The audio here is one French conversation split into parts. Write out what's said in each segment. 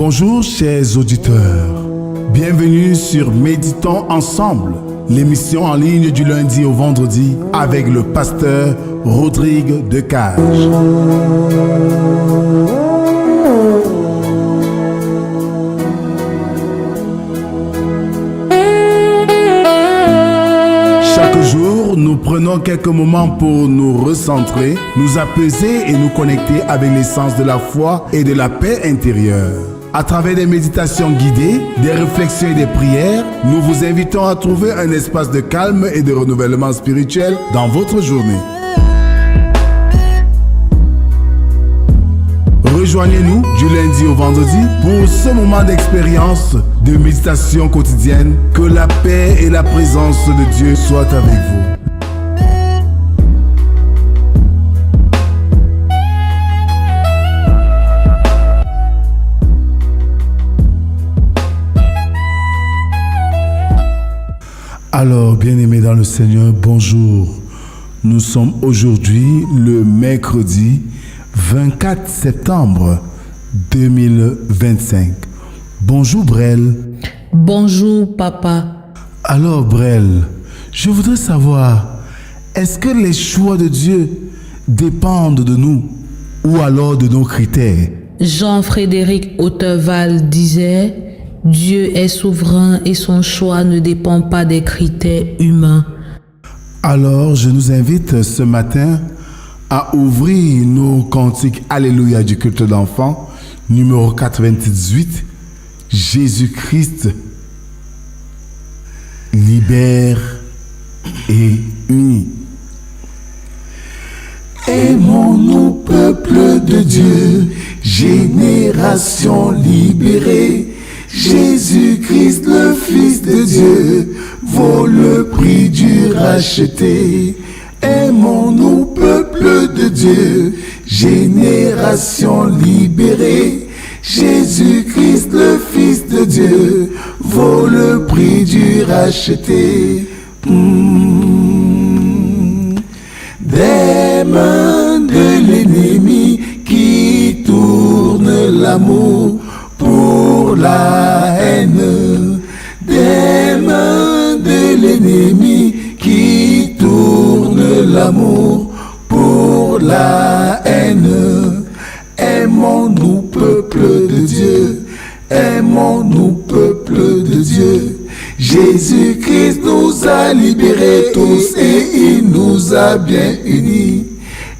Bonjour chers auditeurs, bienvenue sur Méditons ensemble, l'émission en ligne du lundi au vendredi avec le pasteur Rodrigue Decage. Chaque jour, nous prenons quelques moments pour nous recentrer, nous apaiser et nous connecter avec l'essence de la foi et de la paix intérieure. À travers des méditations guidées, des réflexions et des prières, nous vous invitons à trouver un espace de calme et de renouvellement spirituel dans votre journée. Rejoignez-nous du lundi au vendredi pour ce moment d'expérience de méditation quotidienne. Que la paix et la présence de Dieu soient avec vous. Alors, bien-aimés dans le Seigneur, bonjour. Nous sommes aujourd'hui le mercredi 24 septembre 2025. Bonjour Brel. Bonjour papa. Alors Brel, je voudrais savoir, est-ce que les choix de Dieu dépendent de nous ou alors de nos critères? Jean-Frédéric Auteval disait: Dieu est souverain et son choix ne dépend pas des critères humains. Alors, je nous invite ce matin à ouvrir nos cantiques Alléluia du culte d'enfants, numéro 98, Jésus-Christ libère et unit. Aimons-nous, peuple de Dieu, génération libérée. Jésus-Christ, le Fils de Dieu, vaut le prix du racheté. Aimons-nous, peuple de Dieu, génération libérée. Jésus-Christ, le Fils de Dieu, vaut le prix du racheté. Des mains de l'ennemi qui tournent l'amour pour la haine, des mains de l'ennemi qui tournent l'amour pour la haine. Aimons-nous, peuple de Dieu, aimons-nous, peuple de Dieu. Jésus-Christ nous a libérés tous et il nous a bien unis,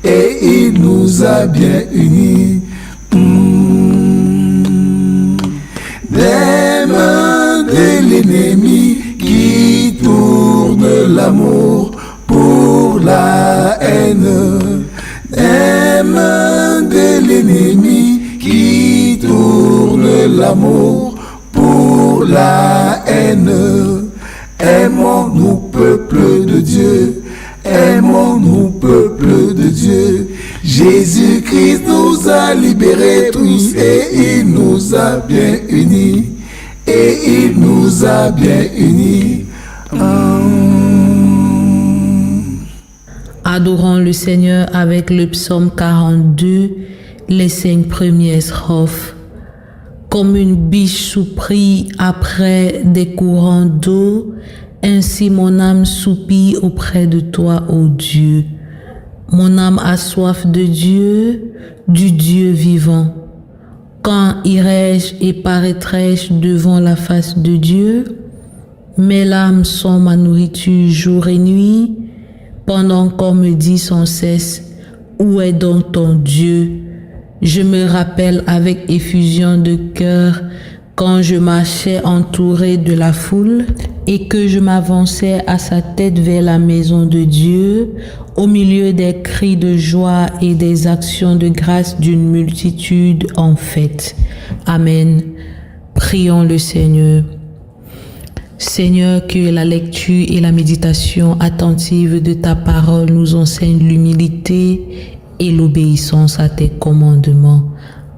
et il nous a bien unis. Des mains de l'ennemi qui tournent l'amour pour la haine. Des mains de l'ennemi qui tournent l'amour pour la haine. Aimons-nous, peuple de Dieu, aimons-nous, peuple de Dieu. Jésus-Christ nous a libérés tous et il nous a bien unis, et il nous a bien unis. Adorons le Seigneur avec le psaume 42, les 5 premières strophes. Comme une biche soupire après des courants d'eau, ainsi mon âme soupire auprès de toi, ô Dieu. Mon âme a soif de Dieu, du Dieu vivant. Quand irai-je et paraîtrai-je devant la face de Dieu? Mes larmes sont ma nourriture jour et nuit, pendant qu'on me dit sans cesse: où est donc ton Dieu? Je me rappelle avec effusion de cœur quand je marchais entouré de la foule et que je m'avançais à sa tête vers la maison de Dieu, au milieu des cris de joie et des actions de grâce d'une multitude en fête. Amen. Prions le Seigneur. Seigneur, que la lecture et la méditation attentive de ta parole nous enseignent l'humilité et l'obéissance à tes commandements.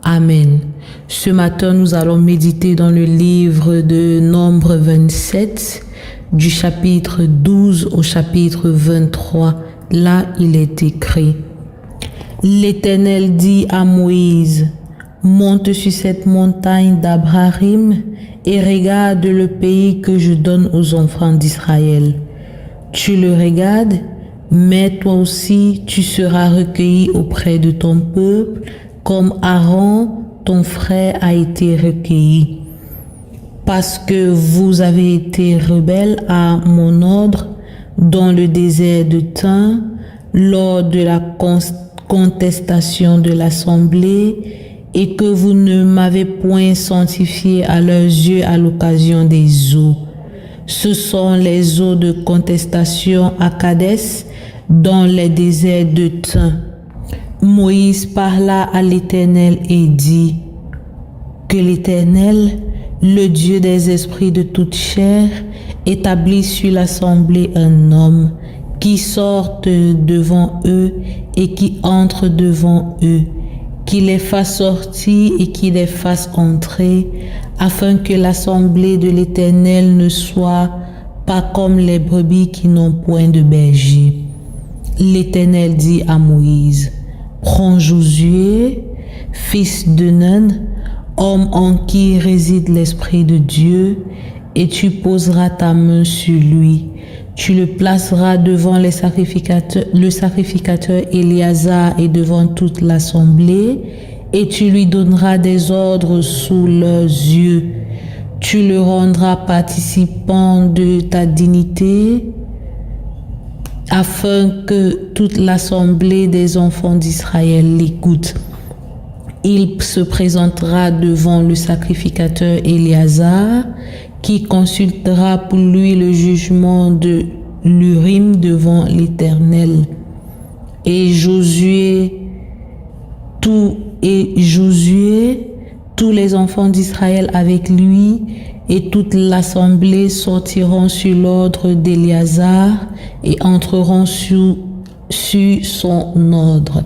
Amen. Ce matin, nous allons méditer dans le livre de Nombre 27, du chapitre 12 au chapitre 23. Là, il est écrit: L'Éternel dit à Moïse: monte sur cette montagne d'Abraham et regarde le pays que je donne aux enfants d'Israël. Tu le regardes, mais toi aussi tu seras recueilli auprès de ton peuple, comme Aaron, ton frère, a été recueilli. Parce que vous avez été rebelles à mon ordre dans le désert de Tin, lors de la contestation de l'assemblée, et que vous ne m'avez point sanctifié à leurs yeux à l'occasion des eaux. Ce sont les eaux de contestation à Kadès, dans les déserts de Tin. Moïse parla à l'Éternel et dit que l'Éternel, le Dieu des esprits de toute chair, établisse sur l'assemblée un homme qui sorte devant eux et qui entre devant eux, qui les fasse sortir et qui les fasse entrer, afin que l'assemblée de l'Éternel ne soit pas comme les brebis qui n'ont point de berger. L'Éternel dit à Moïse: prends Josué, fils de Nun, homme en qui réside l'Esprit de Dieu, et tu poseras ta main sur lui. Tu le placeras devant le sacrificateur Éléazar et devant toute l'assemblée, et tu lui donneras des ordres sous leurs yeux. Tu le rendras participant de ta dignité, afin que toute l'assemblée des enfants d'Israël l'écoute. Il se présentera devant le sacrificateur Éléazar, qui consultera pour lui le jugement de l'Urim devant l'Éternel. Et Josué, tous les enfants d'Israël avec lui, et toute l'assemblée sortiront sur l'ordre d'Éléazar et entreront sur son ordre.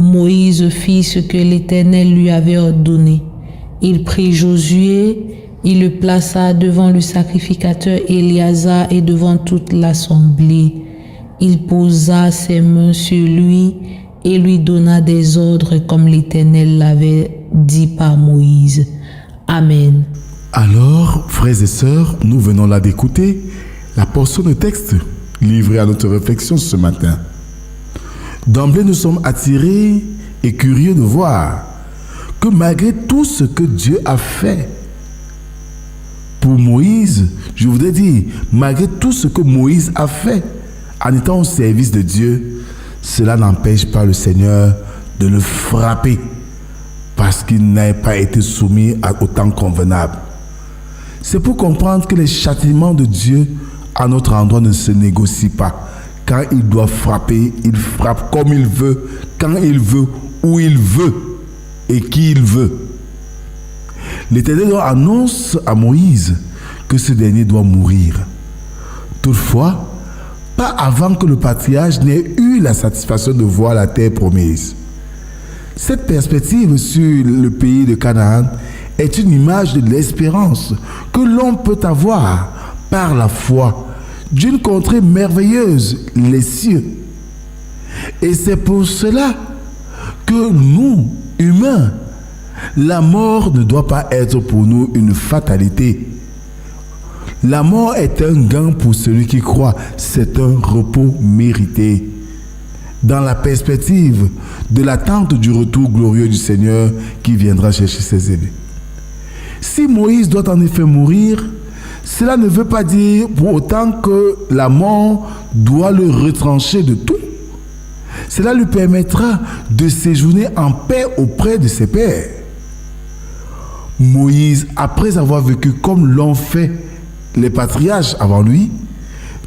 Moïse fit ce que l'Éternel lui avait ordonné. Il prit Josué, il le plaça devant le sacrificateur Éléazar et devant toute l'assemblée. Il posa ses mains sur lui et lui donna des ordres comme l'Éternel l'avait dit par Moïse. Amen. Alors, frères et sœurs, nous venons là d'écouter la portion de texte livrée à notre réflexion ce matin. D'emblée, nous sommes attirés et curieux de voir que malgré tout ce que Dieu a fait pour Moïse, je voudrais dire, malgré tout ce que Moïse a fait en étant au service de Dieu, cela n'empêche pas le Seigneur de le frapper parce qu'il n'a pas été soumis au temps convenable. C'est pour comprendre que les châtiments de Dieu à notre endroit ne se négocient pas. Quand il doit frapper, il frappe comme il veut, quand il veut, où il veut et qui il veut. L'Éternel annonce à Moïse que ce dernier doit mourir. Toutefois, pas avant que le patriarche n'ait eu la satisfaction de voir la terre promise. Cette perspective sur le pays de Canaan est une image de l'espérance que l'on peut avoir par la foi d'une contrée merveilleuse, les cieux. Et c'est pour cela que nous, humains, la mort ne doit pas être pour nous une fatalité. La mort est un gain pour celui qui croit. C'est un repos mérité. Dans la perspective de l'attente du retour glorieux du Seigneur qui viendra chercher ses élus. Si Moïse doit en effet mourir, cela ne veut pas dire pour autant que la mort doit le retrancher de tout. Cela lui permettra de séjourner en paix auprès de ses pairs. Moïse, après avoir vécu comme l'ont fait les patriarches avant lui,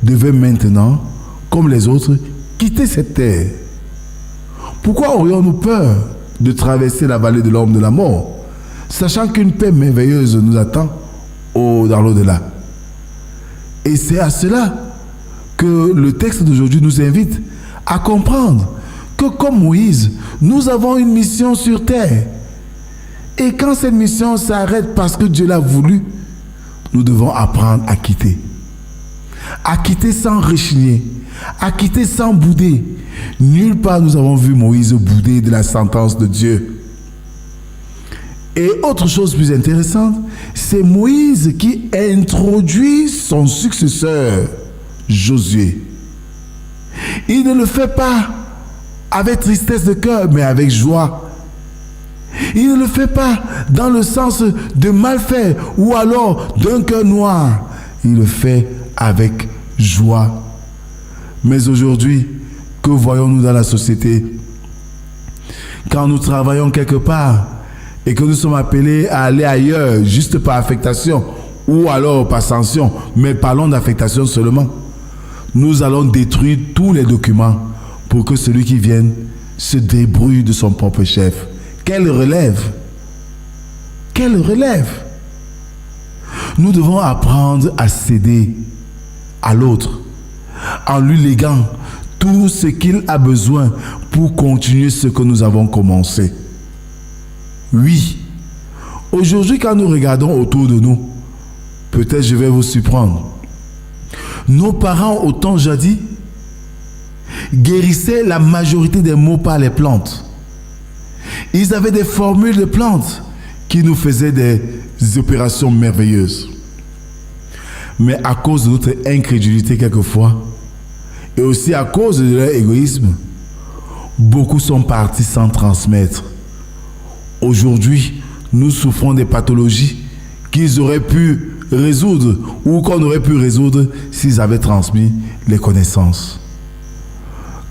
devait maintenant, comme les autres, quitter cette terre. Pourquoi aurions-nous peur de traverser la vallée de l'ombre de la mort, sachant qu'une paix merveilleuse nous attend dans l'au-delà? Et c'est à cela que le texte d'aujourd'hui nous invite à comprendre que comme Moïse, nous avons une mission sur terre. Et quand cette mission s'arrête parce que Dieu l'a voulu, nous devons apprendre à quitter. À quitter sans rechigner, à quitter sans bouder. Nulle part nous avons vu Moïse bouder de la sentence de Dieu. Et autre chose plus intéressante, c'est Moïse qui introduit son successeur, Josué. Il ne le fait pas avec tristesse de cœur, mais avec joie. Il ne le fait pas dans le sens de mal faire ou alors d'un cœur noir. Il le fait avec joie. Mais aujourd'hui, que voyons-nous dans la société? Quand nous travaillons quelque part et que nous sommes appelés à aller ailleurs juste par affectation ou alors par sanction, mais parlons d'affectation seulement, nous allons détruire tous les documents pour que celui qui vienne se débrouille de son propre chef. Quelle relève! Quelle relève! Nous devons apprendre à céder à l'autre en lui léguant tout ce qu'il a besoin pour continuer ce que nous avons commencé. Oui, aujourd'hui quand nous regardons autour de nous, peut-être je vais vous surprendre. Nos parents au temps jadis guérissaient la majorité des maux par les plantes. Ils avaient des formules de plantes qui nous faisaient des opérations merveilleuses. Mais à cause de notre incrédulité quelquefois, et aussi à cause de leur égoïsme, beaucoup sont partis sans transmettre. Aujourd'hui, nous souffrons des pathologies qu'ils auraient pu résoudre ou qu'on aurait pu résoudre s'ils avaient transmis les connaissances.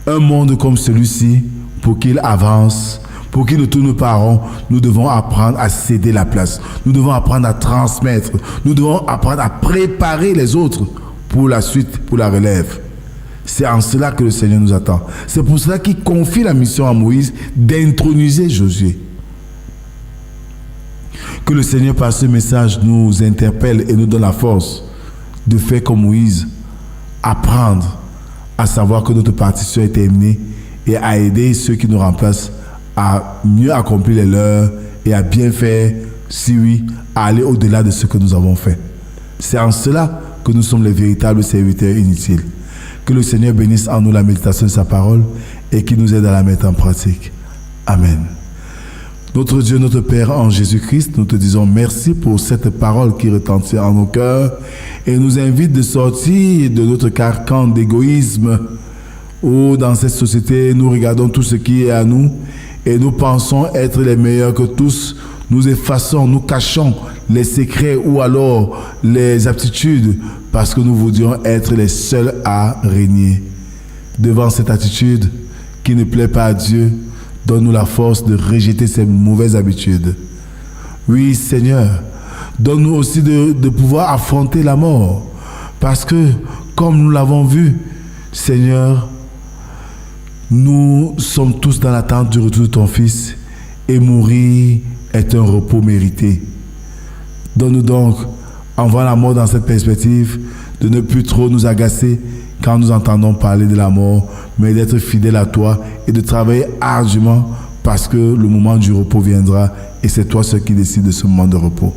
Un monde comme celui-ci, pour qu'il avance, pour qu'il ne tourne pas rond, nous devons apprendre à céder la place. Nous devons apprendre à transmettre. Nous devons apprendre à préparer les autres pour la suite, pour la relève. C'est en cela que le Seigneur nous attend. C'est pour cela qu'il confie la mission à Moïse d'introniser Josué. Que le Seigneur, par ce message, nous interpelle et nous donne la force de faire comme Moïse, apprendre à savoir que notre partition est terminée et à aider ceux qui nous remplacent à mieux accomplir les leurs et à bien faire, si oui, à aller au-delà de ce que nous avons fait. C'est en cela que nous sommes les véritables serviteurs inutiles. Que le Seigneur bénisse en nous la méditation de sa parole et qu'il nous aide à la mettre en pratique. Amen. Notre Dieu, notre Père en Jésus-Christ, nous te disons merci pour cette parole qui retentit en nos cœurs et nous invite de sortir de notre carcan d'égoïsme où dans cette société nous regardons tout ce qui est à nous et nous pensons être les meilleurs que tous. Nous effaçons, nous cachons les secrets ou alors les aptitudes parce que nous voudrions être les seuls à régner. Devant cette attitude qui ne plaît pas à Dieu, donne-nous la force de rejeter ces mauvaises habitudes. Oui, Seigneur, donne-nous aussi de pouvoir affronter la mort. Parce que, comme nous l'avons vu, Seigneur, nous sommes tous dans l'attente du retour de ton Fils et mourir est un repos mérité. Donne-nous donc, en voyant la mort dans cette perspective, de ne plus trop nous agacer quand nous entendons parler de la mort, mais d'être fidèles à toi et de travailler ardument parce que le moment du repos viendra et c'est toi seul qui décide de ce moment de repos.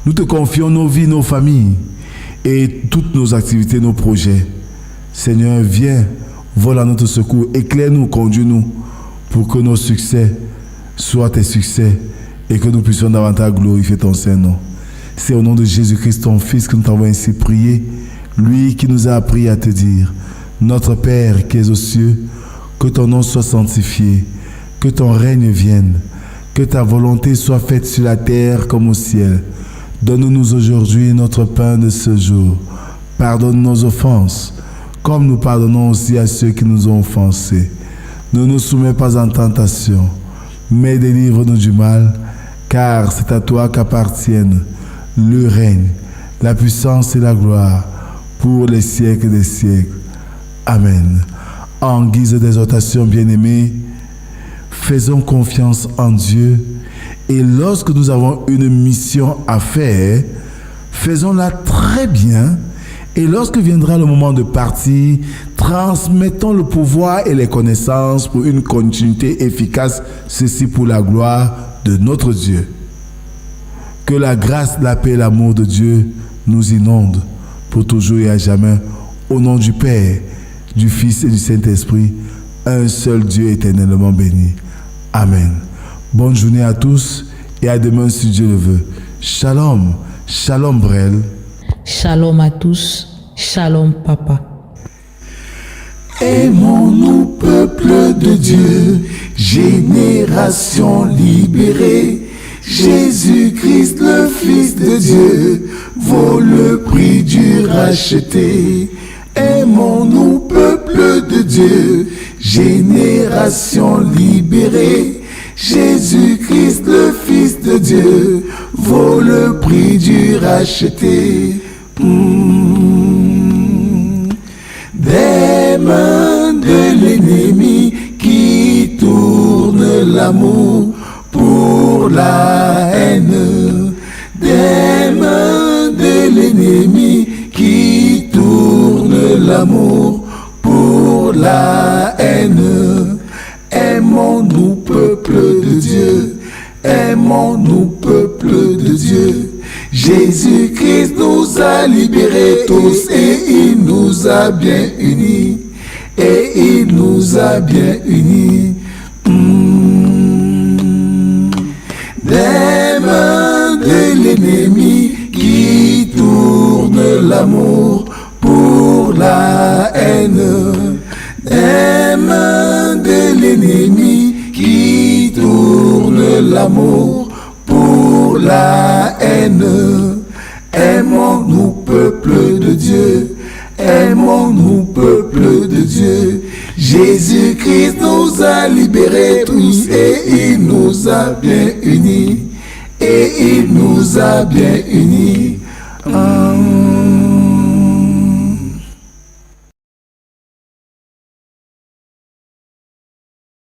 Nous te confions nos vies, nos familles et toutes nos activités, nos projets. Seigneur, viens, vole à notre secours, éclaire-nous, conduis-nous pour que nos succès soient tes succès et que nous puissions davantage glorifier ton Saint-Nom. C'est au nom de Jésus-Christ, ton Fils, que nous t'avons ainsi prié, lui qui nous a appris à te dire: Notre Père qui es aux cieux, que ton nom soit sanctifié, que ton règne vienne, que ta volonté soit faite sur la terre comme au ciel. Donne-nous aujourd'hui notre pain de ce jour. Pardonne nos offenses, comme nous pardonnons aussi à ceux qui nous ont offensés. Ne nous soumets pas en tentation, mais délivre-nous du mal, car c'est à toi qu'appartiennent le règne, la puissance et la gloire pour les siècles des siècles. Amen. En guise d'exhortation, bien-aimés, faisons confiance en Dieu et lorsque nous avons une mission à faire, faisons-la très bien et lorsque viendra le moment de partir, transmettons le pouvoir et les connaissances pour une continuité efficace, ceci pour la gloire de notre Dieu. Que la grâce, la paix et l'amour de Dieu nous inondent pour toujours et à jamais, au nom du Père, du Fils et du Saint-Esprit, un seul Dieu éternellement béni. Amen. Bonne journée à tous et à demain si Dieu le veut. Shalom, shalom Brel. Shalom à tous, shalom papa. Aimons-nous, peuple de Dieu, génération libérée. Jésus-Christ, le Fils de Dieu, vaut le prix du racheté. Aimons-nous, peuple de Dieu, génération libérée. Jésus-Christ, le Fils de Dieu, vaut le prix du racheté. Des mains de l'ennemi qui tournent l'amour pour la haine. Des mains de l'ennemi qui tournent l'amour pour la haine. Aimons-nous, peuple de Dieu, aimons-nous, peuple de Dieu. Jésus-Christ nous a libérés tous et il nous a bien unis. Et il nous a bien unis. Des mains de l'ennemi qui tournent l'amour pour la haine. Des mains de l'ennemi qui tournent l'amour pour la haine. Aimons-nous, peuple de Dieu, aimons-nous, peuple de Dieu. Jésus-Christ nous a libérés tous et il nous a bien unis. Et il nous a bien unis.